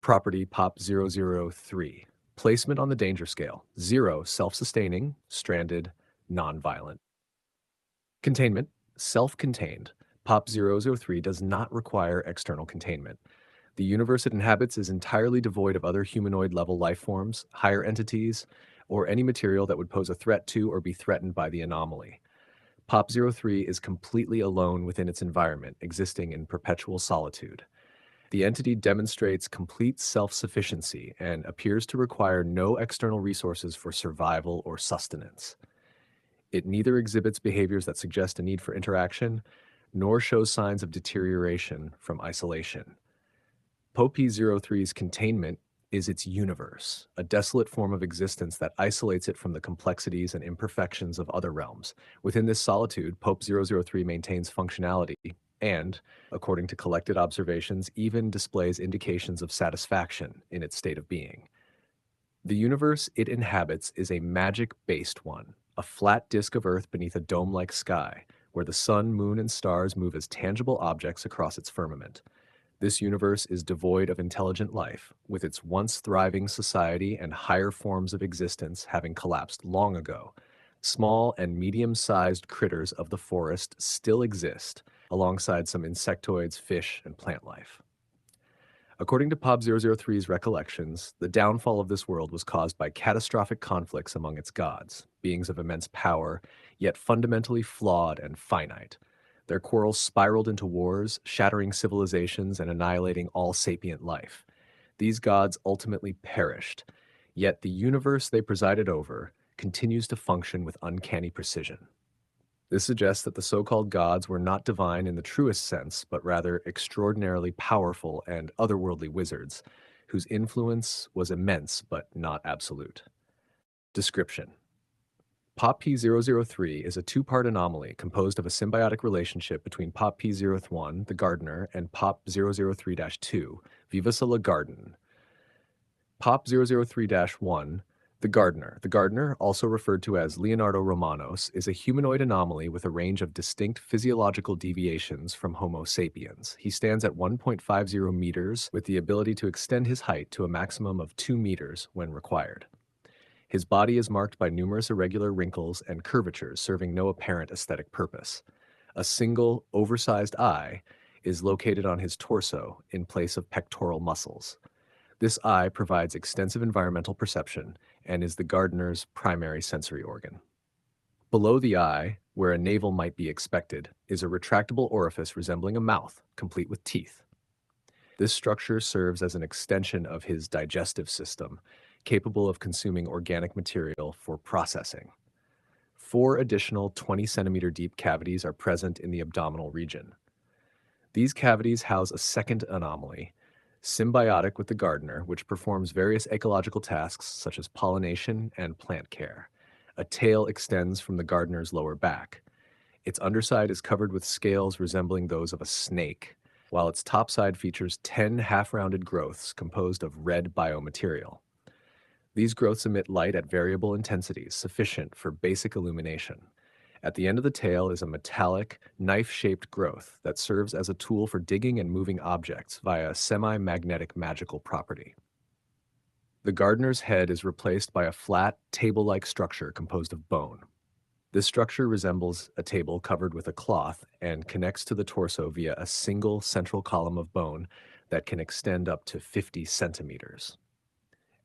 Property POP003. Placement on the danger scale. 0, self-sustaining, stranded, non-violent. Containment, self-contained. POP003 does not require external containment. The universe it inhabits is entirely devoid of other humanoid-level life forms, higher entities, or any material that would pose a threat to or be threatened by the anomaly. POP03 is completely alone within its environment, existing in perpetual solitude. The entity demonstrates complete self-sufficiency and appears to require no external resources for survival or sustenance. It neither exhibits behaviors that suggest a need for interaction, nor shows signs of deterioration from isolation. POP03's containment is its universe, a desolate form of existence that isolates it from the complexities and imperfections of other realms. Within this solitude, POP003 maintains functionality and, according to collected observations, even displays indications of satisfaction in its state of being. The universe it inhabits is a magic-based one, a flat disk of Earth beneath a dome-like sky, where the sun, moon, and stars move as tangible objects across its firmament. This universe is devoid of intelligent life, with its once thriving society and higher forms of existence having collapsed long ago. Small and medium-sized critters of the forest still exist, alongside some insectoids, fish, and plant life. According to POP003's recollections, the downfall of this world was caused by catastrophic conflicts among its gods, beings of immense power, yet fundamentally flawed and finite. Their quarrels spiraled into wars, shattering civilizations and annihilating all sapient life. These gods ultimately perished, yet the universe they presided over continues to function with uncanny precision. This suggests that the so-called gods were not divine in the truest sense, but rather extraordinarily powerful and otherworldly wizards, whose influence was immense but not absolute. Description: POP-P003 is a two-part anomaly composed of a symbiotic relationship between POP-P01, the gardener, and POP-003-2, Vivusa la Gardene. POP-003-1, the gardener. The gardener, also referred to as Leonardo Romanos, is a humanoid anomaly with a range of distinct physiological deviations from Homo sapiens. He stands at 1.50 meters with the ability to extend his height to a maximum of 2 meters when required. His body is marked by numerous irregular wrinkles and curvatures serving no apparent aesthetic purpose. A single, oversized eye is located on his torso in place of pectoral muscles. This eye provides extensive environmental perception and is the gardener's primary sensory organ. Below the eye, where a navel might be expected, is a retractable orifice resembling a mouth, complete with teeth. This structure serves as an extension of his digestive system, capable of consuming organic material for processing. 4 additional 20-centimeter deep cavities are present in the abdominal region. These cavities house a second anomaly, symbiotic with the gardener, which performs various ecological tasks such as pollination and plant care. A tail extends from the gardener's lower back. Its underside is covered with scales resembling those of a snake, while its topside features 10 half-rounded growths composed of red biomaterial. These growths emit light at variable intensities, sufficient for basic illumination. At the end of the tail is a metallic, knife-shaped growth that serves as a tool for digging and moving objects via a semi-magnetic magical property. The gardener's head is replaced by a flat, table-like structure composed of bone. This structure resembles a table covered with a cloth and connects to the torso via a single central column of bone that can extend up to 50 centimeters.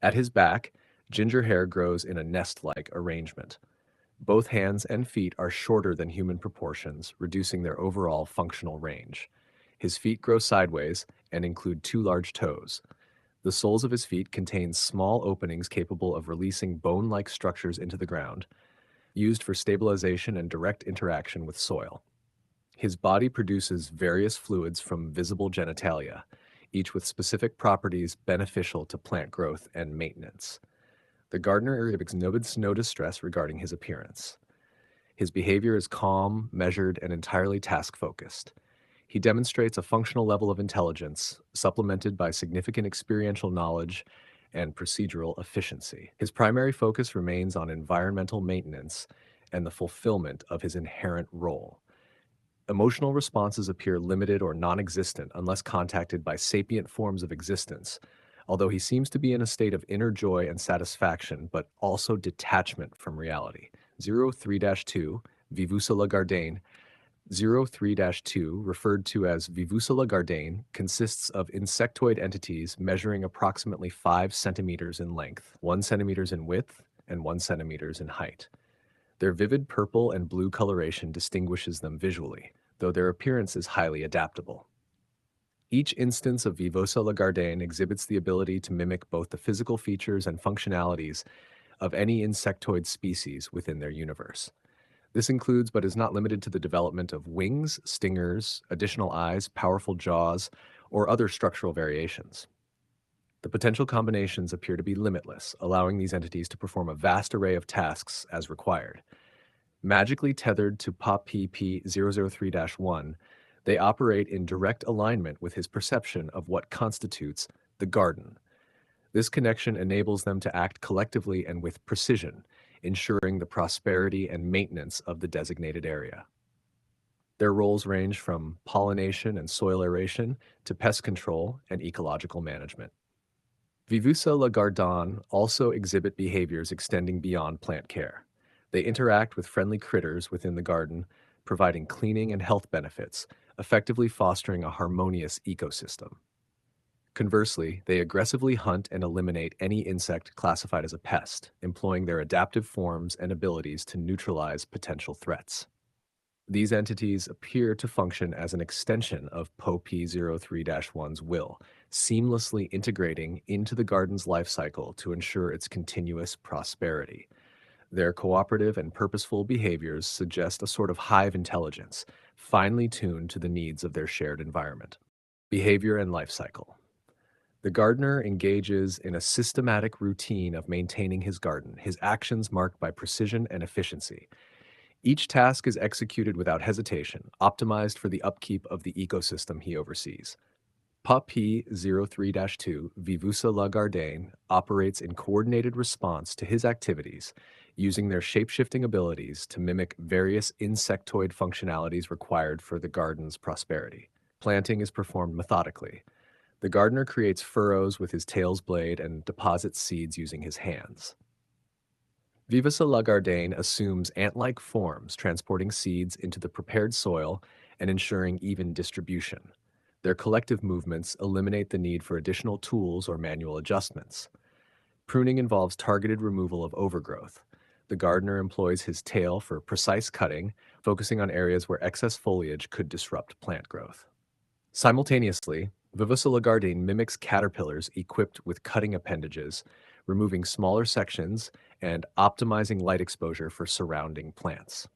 At his back, ginger hair grows in a nest-like arrangement. Both hands and feet are shorter than human proportions, reducing their overall functional range. His feet grow sideways and include 2 large toes. The soles of his feet contain small openings capable of releasing bone-like structures into the ground, used for stabilization and direct interaction with soil. His body produces various fluids from visible genitalia, each with specific properties beneficial to plant growth and maintenance. The gardener exhibits no distress regarding his appearance. His behavior is calm, measured, and entirely task-focused. He demonstrates a functional level of intelligence, supplemented by significant experiential knowledge and procedural efficiency. His primary focus remains on environmental maintenance and the fulfillment of his inherent role. Emotional responses appear limited or non-existent unless contacted by sapient forms of existence, although he seems to be in a state of inner joy and satisfaction, but also detachment from reality. 03-2, Vivusa la Gardene. 03-2, referred to as Vivusa la Gardene, consists of insectoid entities measuring approximately 5 centimeters in length, 1 centimeters in width, and 1 centimeters in height. Their vivid purple and blue coloration distinguishes them visually, though their appearance is highly adaptable. Each instance of Vivusa la Gardene exhibits the ability to mimic both the physical features and functionalities of any insectoid species within their universe. This includes, but is not limited to, the development of wings, stingers, additional eyes, powerful jaws, or other structural variations. The potential combinations appear to be limitless, allowing these entities to perform a vast array of tasks as required. Magically tethered to PoP P003-1, they operate in direct alignment with his perception of what constitutes the garden. This connection enables them to act collectively and with precision, ensuring the prosperity and maintenance of the designated area. Their roles range from pollination and soil aeration to pest control and ecological management. Vivusa la Gardene also exhibit behaviors extending beyond plant care. They interact with friendly critters within the garden, providing cleaning and health benefits, effectively fostering a harmonious ecosystem. Conversely, they aggressively hunt and eliminate any insect classified as a pest, employing their adaptive forms and abilities to neutralize potential threats. These entities appear to function as an extension of PoP 03-1's will, seamlessly integrating into the garden's life cycle to ensure its continuous prosperity. Their cooperative and purposeful behaviors suggest a sort of hive intelligence, finely tuned to the needs of their shared environment. Behavior and life cycle. The gardener engages in a systematic routine of maintaining his garden, his actions marked by precision and efficiency. Each task is executed without hesitation, optimized for the upkeep of the ecosystem he oversees. PoP P03-2, Vivusa la Gardene, operates in coordinated response to his activities, using their shape-shifting abilities to mimic various insectoid functionalities required for the garden's prosperity. Planting is performed methodically. The gardener creates furrows with his tail's blade and deposits seeds using his hands. Vivusa la Gardene assumes ant-like forms, transporting seeds into the prepared soil and ensuring even distribution. Their collective movements eliminate the need for additional tools or manual adjustments. Pruning involves targeted removal of overgrowth. The gardener employs his tail for precise cutting, focusing on areas where excess foliage could disrupt plant growth. Simultaneously, Vivusa la Gardene mimics caterpillars equipped with cutting appendages, removing smaller sections and optimizing light exposure for surrounding plants.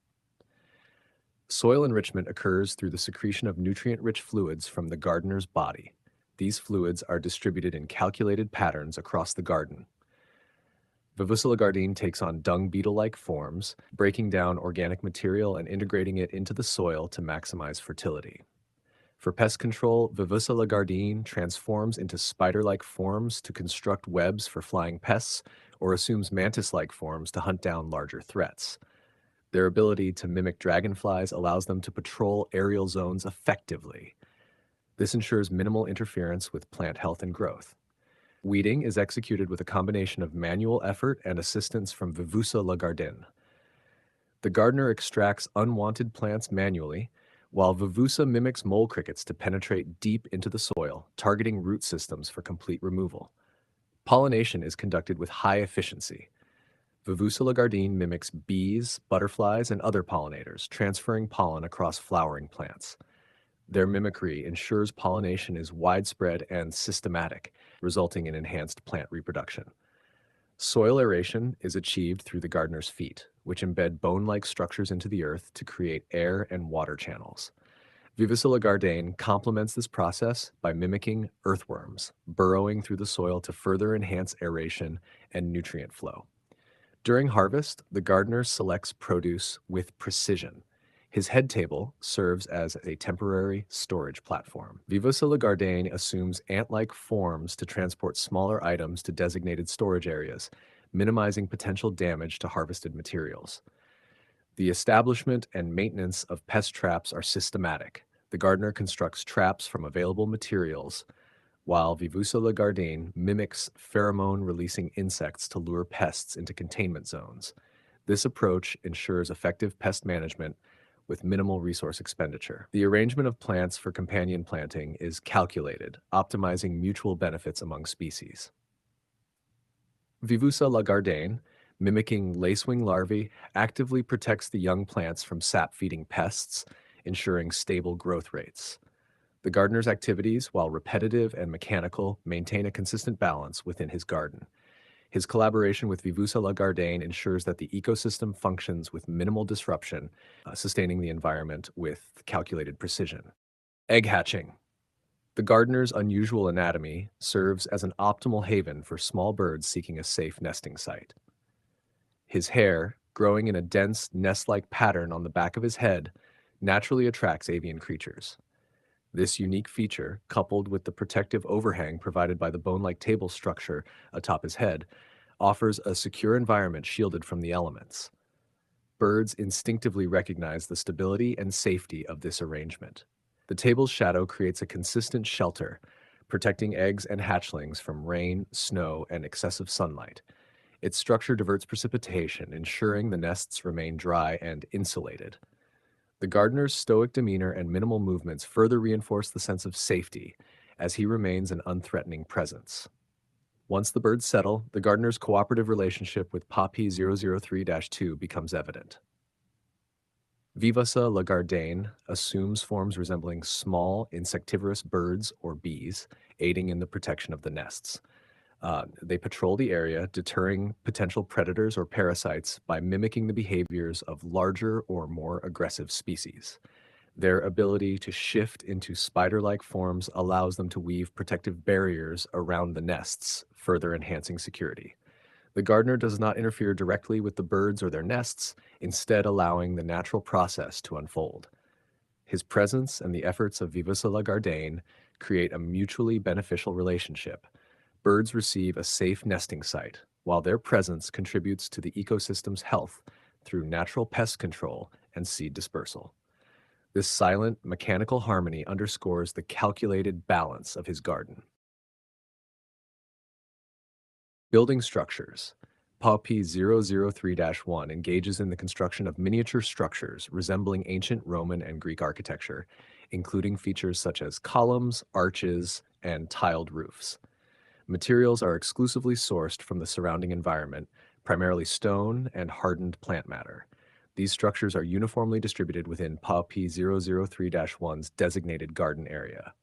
Soil enrichment occurs through the secretion of nutrient-rich fluids from the gardener's body. These fluids are distributed in calculated patterns across the garden. Vivusa la Gardene takes on dung beetle-like forms, breaking down organic material and integrating it into the soil to maximize fertility. For pest control, Vivusa la Gardene transforms into spider-like forms to construct webs for flying pests, or assumes mantis-like forms to hunt down larger threats. Their ability to mimic dragonflies allows them to patrol aerial zones effectively. This ensures minimal interference with plant health and growth. Weeding is executed with a combination of manual effort and assistance from Vivusa la Gardene. The gardener extracts unwanted plants manually, while Vivusa mimics mole crickets to penetrate deep into the soil, targeting root systems for complete removal. Pollination is conducted with high efficiency. Vivusa la Gardene mimics bees, butterflies, and other pollinators, transferring pollen across flowering plants. Their mimicry ensures pollination is widespread and systematic, resulting in enhanced plant reproduction. Soil aeration is achieved through the gardener's feet, which embed bone-like structures into the earth to create air and water channels. Vivusa la Gardene complements this process by mimicking earthworms, burrowing through the soil to further enhance aeration and nutrient flow. During harvest, the gardener selects produce with precision. His head table serves as a temporary storage platform. Vivusa la Gardene assumes ant-like forms to transport smaller items to designated storage areas, minimizing potential damage to harvested materials. The establishment and maintenance of pest traps are systematic. The gardener constructs traps from available materials, while Vivusa la Gardene mimics pheromone-releasing insects to lure pests into containment zones. This approach ensures effective pest management with minimal resource expenditure. The arrangement of plants for companion planting is calculated, optimizing mutual benefits among species. Vivusa la Gardene, mimicking lacewing larvae, actively protects the young plants from sap-feeding pests, ensuring stable growth rates. The gardener's activities, while repetitive and mechanical, maintain a consistent balance within his garden. His collaboration with Vivusa la Gardene ensures that the ecosystem functions with minimal disruption, sustaining the environment with calculated precision. Egg hatching. The gardener's unusual anatomy serves as an optimal haven for small birds seeking a safe nesting site. His hair, growing in a dense nest-like pattern on the back of his head, naturally attracts avian creatures. This unique feature, coupled with the protective overhang provided by the bone-like table structure atop his head, offers a secure environment shielded from the elements. Birds instinctively recognize the stability and safety of this arrangement. The table's shadow creates a consistent shelter, protecting eggs and hatchlings from rain, snow, and excessive sunlight. Its structure diverts precipitation, ensuring the nests remain dry and insulated. The gardener's stoic demeanor and minimal movements further reinforce the sense of safety, as he remains an unthreatening presence. Once the birds settle, the gardener's cooperative relationship with PoP 003-2 becomes evident. Vivusa la Gardene assumes forms resembling small insectivorous birds or bees, aiding in the protection of the nests. They patrol the area, deterring potential predators or parasites by mimicking the behaviors of larger or more aggressive species. Their ability to shift into spider-like forms allows them to weave protective barriers around the nests, further enhancing security. The gardener does not interfere directly with the birds or their nests, instead allowing the natural process to unfold. His presence and the efforts of Vivusa la Gardene create a mutually beneficial relationship. Birds receive a safe nesting site, while their presence contributes to the ecosystem's health through natural pest control and seed dispersal. This silent, mechanical harmony underscores the calculated balance of his garden. Building structures. PoP 003-1 engages in the construction of miniature structures resembling ancient Roman and Greek architecture, including features such as columns, arches, and tiled roofs. Materials are exclusively sourced from the surrounding environment, primarily stone and hardened plant matter. These structures are uniformly distributed within PoP 003-1's designated garden area.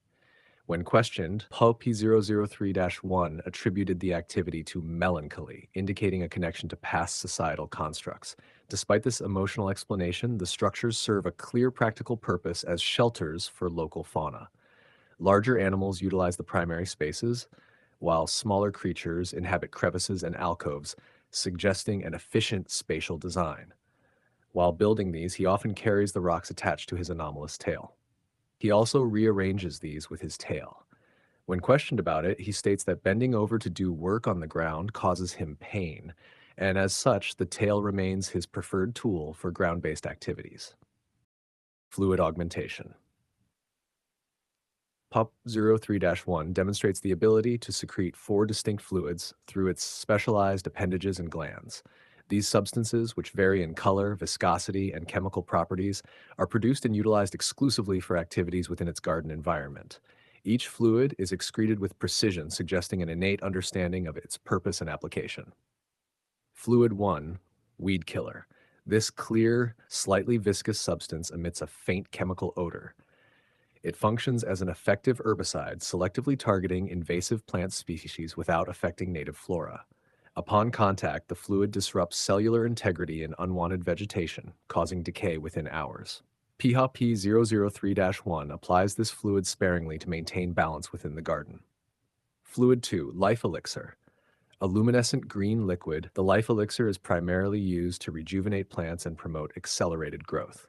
When questioned, PoP 003-1 attributed the activity to melancholy, indicating a connection to past societal constructs. Despite this emotional explanation, the structures serve a clear practical purpose as shelters for local fauna. Larger animals utilize the primary spaces, while smaller creatures inhabit crevices and alcoves, suggesting an efficient spatial design. While building these, he often carries the rocks attached to his anomalous tail. He also rearranges these with his tail. When questioned about it, he states that bending over to do work on the ground causes him pain, and as such, the tail remains his preferred tool for ground-based activities. Fluid augmentation. PoP 03-1 demonstrates the ability to secrete four distinct fluids through its specialized appendages and glands. These substances, which vary in color, viscosity, and chemical properties, are produced and utilized exclusively for activities within its garden environment. Each fluid is excreted with precision, suggesting an innate understanding of its purpose and application. Fluid 1, weed killer. This clear, slightly viscous substance emits a faint chemical odor. It functions as an effective herbicide, selectively targeting invasive plant species without affecting native flora. Upon contact, the fluid disrupts cellular integrity in unwanted vegetation, causing decay within hours. PoP 003-1 applies this fluid sparingly to maintain balance within the garden. Fluid 2, Life Elixir. A luminescent green liquid, the Life Elixir is primarily used to rejuvenate plants and promote accelerated growth.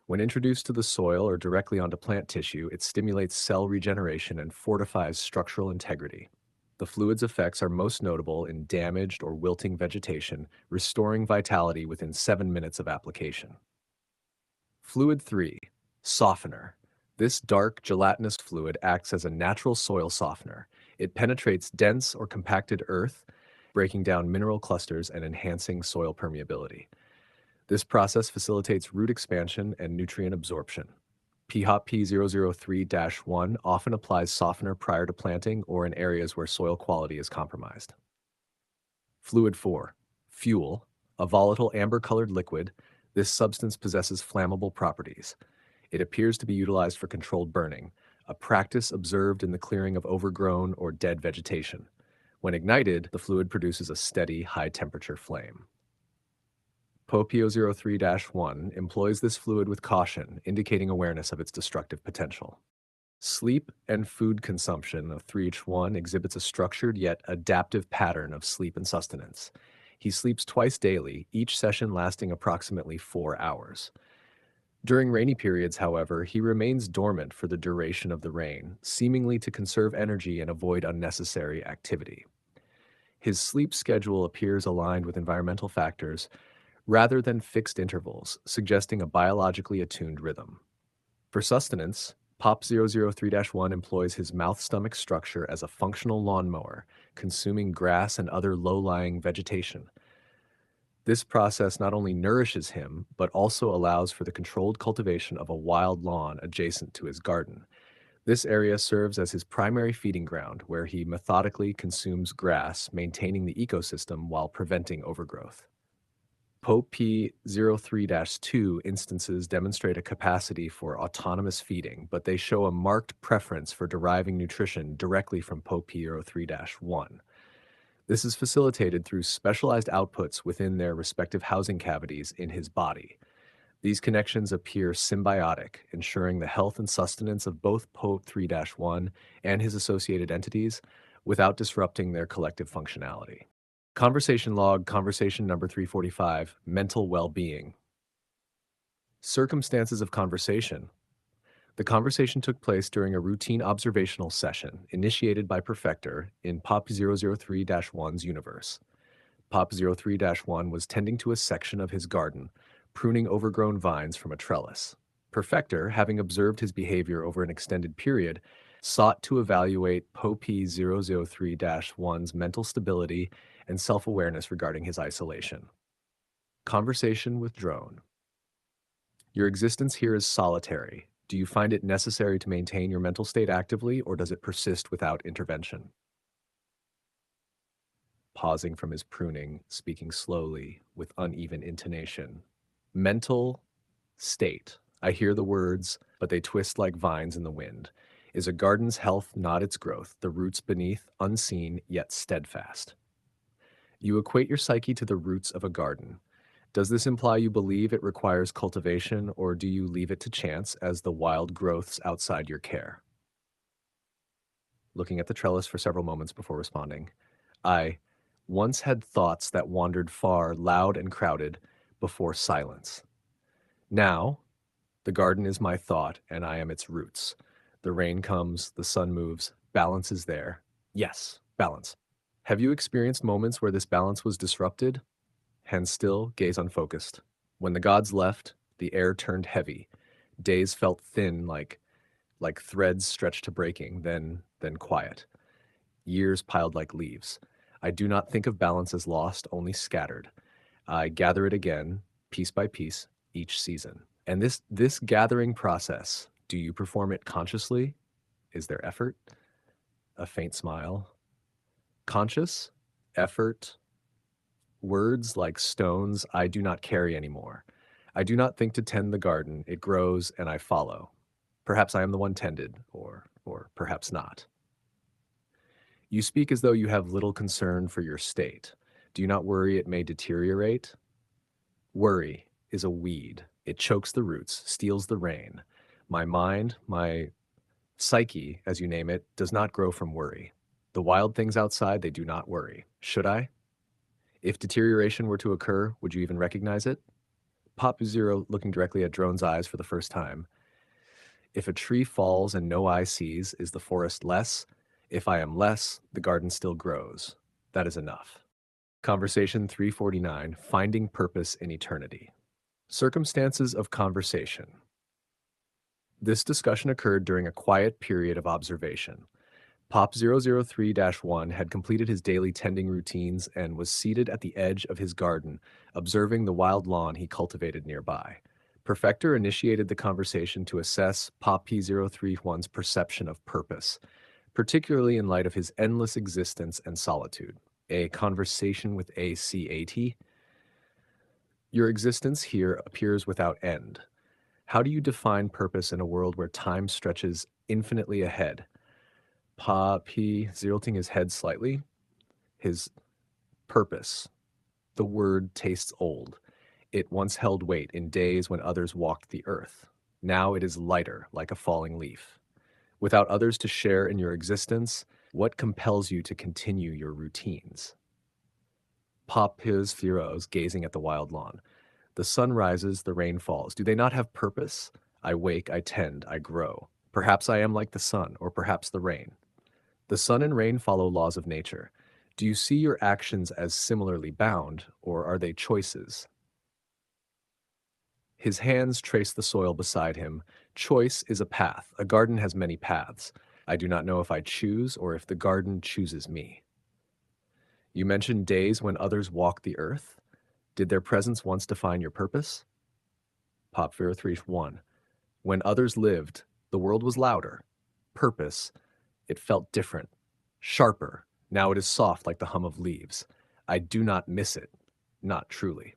When introduced to the soil or directly onto plant tissue, it stimulates cell regeneration and fortifies structural integrity. The fluid's effects are most notable in damaged or wilting vegetation, restoring vitality within 7 minutes of application. Fluid 3, Softener. This dark, gelatinous fluid acts as a natural soil softener. It penetrates dense or compacted earth, breaking down mineral clusters and enhancing soil permeability. This process facilitates root expansion and nutrient absorption. PHOP P003-1 often applies softener prior to planting or in areas where soil quality is compromised. Fluid 4. Fuel, a volatile amber-colored liquid. This substance possesses flammable properties. It appears to be utilized for controlled burning, a practice observed in the clearing of overgrown or dead vegetation. When ignited, the fluid produces a steady, high-temperature flame. PoP P003-1 employs this fluid with caution, indicating awareness of its destructive potential. Sleep and food consumption of 3H1 exhibits a structured yet adaptive pattern of sleep and sustenance. He sleeps twice daily, each session lasting approximately 4 hours. During rainy periods, however, he remains dormant for the duration of the rain, seemingly to conserve energy and avoid unnecessary activity. His sleep schedule appears aligned with environmental factors rather than fixed intervals, suggesting a biologically attuned rhythm. For sustenance, POP 003-1 employs his mouth-stomach structure as a functional lawnmower, consuming grass and other low-lying vegetation. This process not only nourishes him, but also allows for the controlled cultivation of a wild lawn adjacent to his garden. This area serves as his primary feeding ground, where he methodically consumes grass, maintaining the ecosystem while preventing overgrowth. PoP P03-2 instances demonstrate a capacity for autonomous feeding, but they show a marked preference for deriving nutrition directly from PoP P03-1. This is facilitated through specialized outputs within their respective housing cavities in his body. These connections appear symbiotic, ensuring the health and sustenance of both PoP 3-1 and his associated entities without disrupting their collective functionality. Conversation log, conversation number 345, mental well-being. Circumstances of conversation. The conversation took place during a routine observational session initiated by Perfector in POP 003-1's universe. POP 03-1 was tending to a section of his garden, pruning overgrown vines from a trellis. Perfector, having observed his behavior over an extended period, sought to evaluate POP 003-1's mental stability and self-awareness regarding his isolation. Conversation with drone. Your existence here is solitary. Do you find it necessary to maintain your mental state actively, or does it persist without intervention? Pausing from his pruning, speaking slowly with uneven intonation. Mental state. I hear the words, but they twist like vines in the wind. Is a garden's health not its growth, the roots beneath, unseen yet steadfast? You equate your psyche to the roots of a garden. Does this imply you believe it requires cultivation, or do you leave it to chance as the wild growths outside your care? Looking at the trellis for several moments before responding. I once had thoughts that wandered far, loud and crowded, before silence. Now, the garden is my thought, and I am its roots. The rain comes, the sun moves, balance is there. Yes, balance. Have you experienced moments where this balance was disrupted? Hands still, gaze unfocused. When the gods left, the air turned heavy. Days felt thin, like threads stretched to breaking, then quiet. Years piled like leaves. I do not think of balance as lost, only scattered. I gather it again, piece by piece, each season. And this gathering process, do you perform it consciously? Is there effort? A faint smile. Conscious? Effort? Words like stones I do not carry anymore. I do not think to tend the garden. It grows and I follow. Perhaps I am the one tended, or perhaps not. You speak as though you have little concern for your state. Do you not worry it may deteriorate? Worry is a weed. It chokes the roots, steals the rain. My mind, my psyche, as you name it, does not grow from worry. The wild things outside, they do not worry. Should I? If deterioration were to occur, would you even recognize it? Pop Zero looking directly at Drone's eyes for the first time. If a tree falls and no eye sees, is the forest less? If I am less, the garden still grows. That is enough. Conversation 349, Finding Purpose in Eternity. Circumstances of conversation. This discussion occurred during a quiet period of observation. PoP 003-1 had completed his daily tending routines and was seated at the edge of his garden, observing the wild lawn he cultivated nearby. Perfector initiated the conversation to assess PoP P031's perception of purpose, particularly in light of his endless existence and solitude. A conversation with ACAT. Your existence here appears without end. How do you define purpose in a world where time stretches infinitely ahead? Pa P tilting his head slightly. His purpose. The word tastes old. It once held weight in days when others walked the earth. Now it is lighter, like a falling leaf. Without others to share in your existence, what compels you to continue your routines? Pop his Firos, gazing at the wild lawn. The sun rises, the rain falls. Do they not have purpose? I wake, I tend, I grow. Perhaps I am like the sun, or perhaps the rain. The sun and rain follow laws of nature. Do you see your actions as similarly bound, or are they choices? His hands trace the soil beside him. Choice is a path. A garden has many paths. I do not know if I choose or if the garden chooses me. You mentioned days when others walk the earth. Did their presence once define your purpose? Pop 031. When others lived, the world was louder. Purpose, it felt different, sharper. Now it is soft like the hum of leaves. I do not miss it, not truly.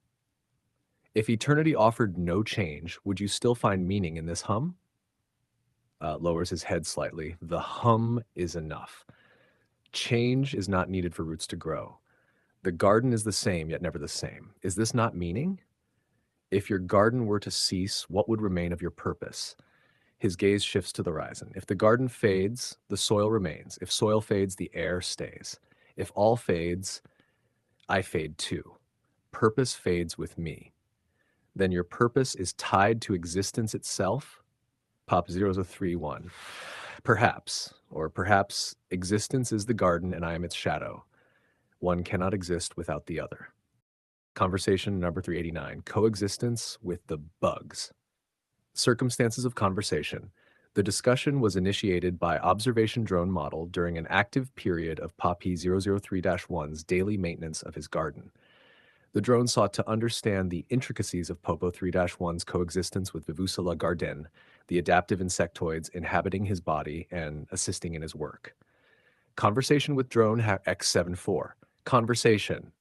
If eternity offered no change, would you still find meaning in this hum? Lowers his head slightly. The hum is enough. Change is not needed for roots to grow. The garden is the same, yet never the same. Is this not meaning? If your garden were to cease, what would remain of your purpose? His gaze shifts to the horizon. If the garden fades, the soil remains. If soil fades, the air stays. If all fades, I fade too. Purpose fades with me. Then your purpose is tied to existence itself? Pop 0031. Perhaps, or perhaps existence is the garden and I am its shadow. One cannot exist without the other. Conversation number 389. Coexistence with the bugs. Circumstances of conversation. The discussion was initiated by observation drone model during an active period of PoP 003-1's daily maintenance of his garden. The drone sought to understand the intricacies of PoPo 3-1's coexistence with Vivusa la Gardene, the adaptive insectoids inhabiting his body and assisting in his work. Conversation with drone X74. Conversation.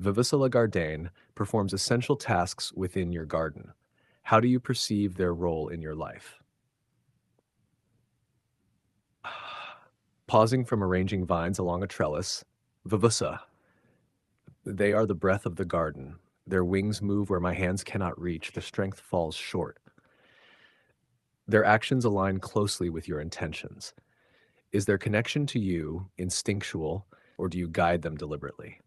Vivusa la Gardene performs essential tasks within your garden. How do you perceive their role in your life? Pausing from arranging vines along a trellis. Vivusa. They are the breath of the garden. Their wings move where my hands cannot reach. The strength falls short. Their actions align closely with your intentions. Is their connection to you instinctual, or do you guide them deliberately?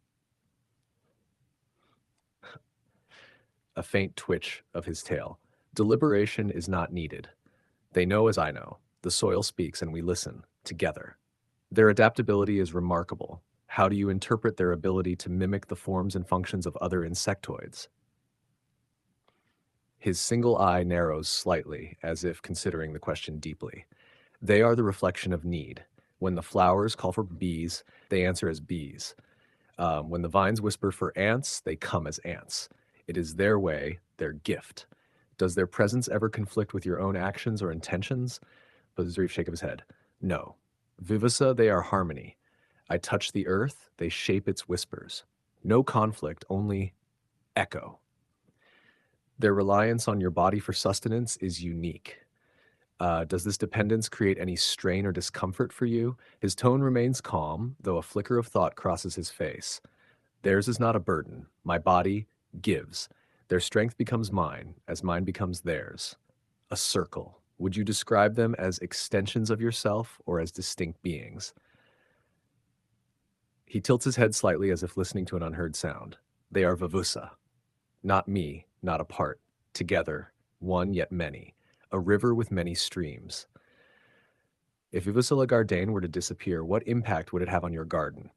A faint twitch of his tail. Deliberation is not needed. They know as I know. The soil speaks and we listen, together. Their adaptability is remarkable. How do you interpret their ability to mimic the forms and functions of other insectoids? His single eye narrows slightly, as if considering the question deeply. They are the reflection of need. When the flowers call for bees, they answer as bees. When the vines whisper for ants, they come as ants. It is their way, their gift. Does their presence ever conflict with your own actions or intentions? But the brief shake of his head. No. Vivusa, they are harmony. I touch the earth, they shape its whispers. No conflict, only echo. Their reliance on your body for sustenance is unique. Does this dependence create any strain or discomfort for you? His tone remains calm, though a flicker of thought crosses his face. Theirs is not a burden. My body gives. Their strength becomes mine, as mine becomes theirs. A circle. Would you describe them as extensions of yourself or as distinct beings? He tilts his head slightly as if listening to an unheard sound. They are Vivusa. Not me, not apart. Together, one yet many. A river with many streams. If Vivusa la Gardene were to disappear, what impact would it have on your garden?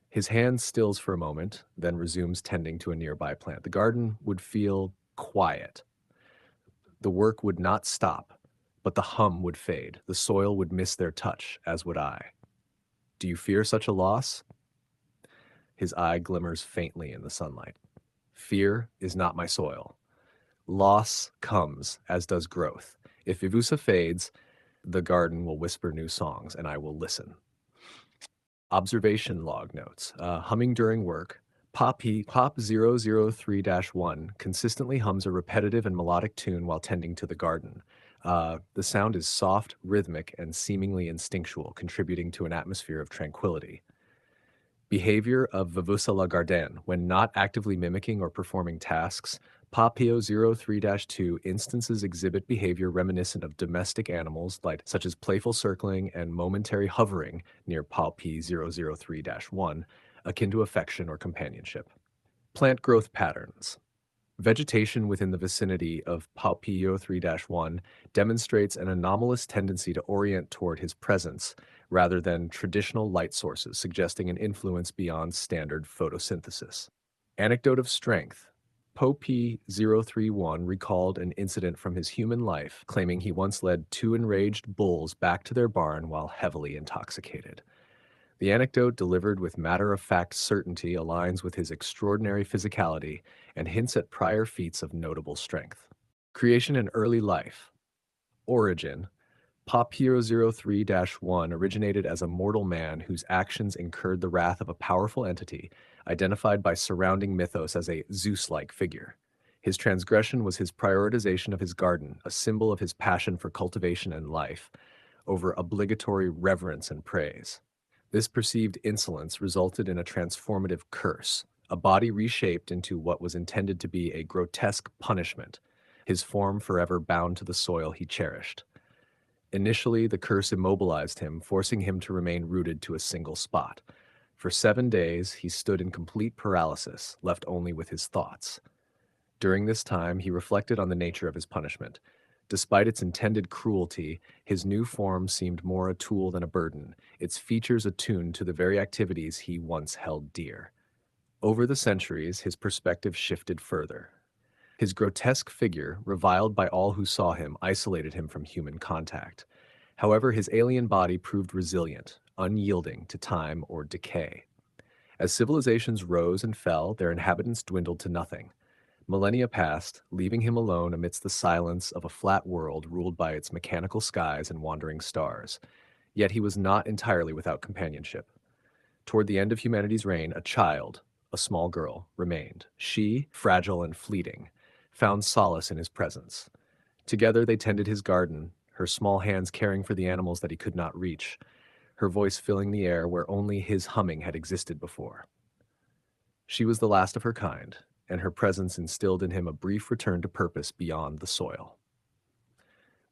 His hand stills for a moment, then resumes tending to a nearby plant. The garden would feel quiet. The work would not stop, but the hum would fade. The soil would miss their touch, as would I. Do you fear such a loss? His eye glimmers faintly in the sunlight. Fear is not my soil. Loss comes, as does growth. If Vivusa fades, the garden will whisper new songs, and I will listen. Observation log notes. Humming during work. PoP 003-1 consistently hums a repetitive and melodic tune while tending to the garden. The sound is soft, rhythmic, and seemingly instinctual, contributing to an atmosphere of tranquility. Behavior of Vivusa la Gardene. When not actively mimicking or performing tasks, PoP 03-2 instances exhibit behavior reminiscent of domestic animals such as playful circling and momentary hovering near PoP 003-1, akin to affection or companionship. Plant growth patterns. Vegetation within the vicinity of PoP 03-1 demonstrates an anomalous tendency to orient toward his presence rather than traditional light sources, suggesting an influence beyond standard photosynthesis. Anecdote of strength. PoP 031 recalled an incident from his human life, claiming he once led two enraged bulls back to their barn while heavily intoxicated. The anecdote, delivered with matter-of-fact certainty, aligns with his extraordinary physicality and hints at prior feats of notable strength. Creation and early life. Origin. PoP 003-1 originated as a mortal man whose actions incurred the wrath of a powerful entity, identified by surrounding mythos as a Zeus-like figure. His transgression was his prioritization of his garden, a symbol of his passion for cultivation and life, over obligatory reverence and praise. This perceived insolence resulted in a transformative curse, a body reshaped into what was intended to be a grotesque punishment, his form forever bound to the soil he cherished. Initially, the curse immobilized him, forcing him to remain rooted to a single spot. For 7 days, he stood in complete paralysis, left only with his thoughts. During this time, he reflected on the nature of his punishment. Despite its intended cruelty, his new form seemed more a tool than a burden, its features attuned to the very activities he once held dear. Over the centuries, his perspective shifted further. His grotesque figure, reviled by all who saw him, isolated him from human contact. However, his alien body proved resilient, unyielding to time or decay. As civilizations rose and fell, their inhabitants dwindled to nothing. Millennia passed, leaving him alone amidst the silence of a flat world ruled by its mechanical skies and wandering stars. Yet he was not entirely without companionship. Toward the end of humanity's reign, a child, a small girl, remained. She, fragile and fleeting, found solace in his presence. Together they tended his garden, her small hands caring for the animals that he could not reach, her voice filling the air where only his humming had existed before. She was the last of her kind, and her presence instilled in him a brief return to purpose beyond the soil.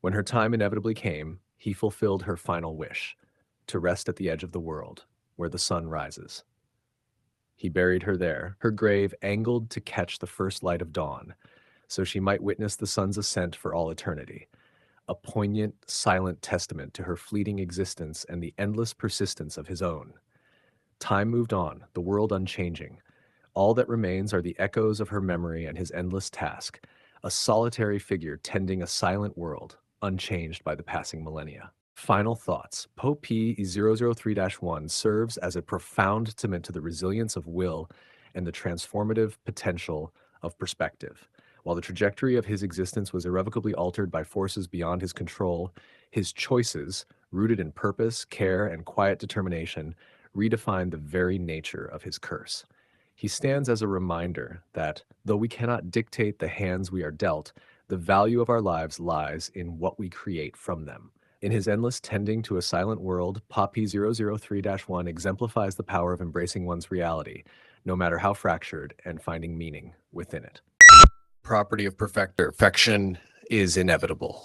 When her time inevitably came, he fulfilled her final wish, to rest at the edge of the world, where the sun rises. He buried her there, her grave angled to catch the first light of dawn, so she might witness the sun's ascent for all eternity, a poignant, silent testament to her fleeting existence and the endless persistence of his own. Time moved on, the world unchanging. All that remains are the echoes of her memory and his endless task, a solitary figure tending a silent world, unchanged by the passing millennia. Final thoughts. PoP 003-1 serves as a profound testament to the resilience of will and the transformative potential of perspective. While the trajectory of his existence was irrevocably altered by forces beyond his control, his choices, rooted in purpose, care, and quiet determination, redefined the very nature of his curse. He stands as a reminder that, though we cannot dictate the hands we are dealt, the value of our lives lies in what we create from them. In his endless tending to a silent world, PoP 003-1 exemplifies the power of embracing one's reality, no matter how fractured, and finding meaning within it. Property of Perfector. Perfection is inevitable.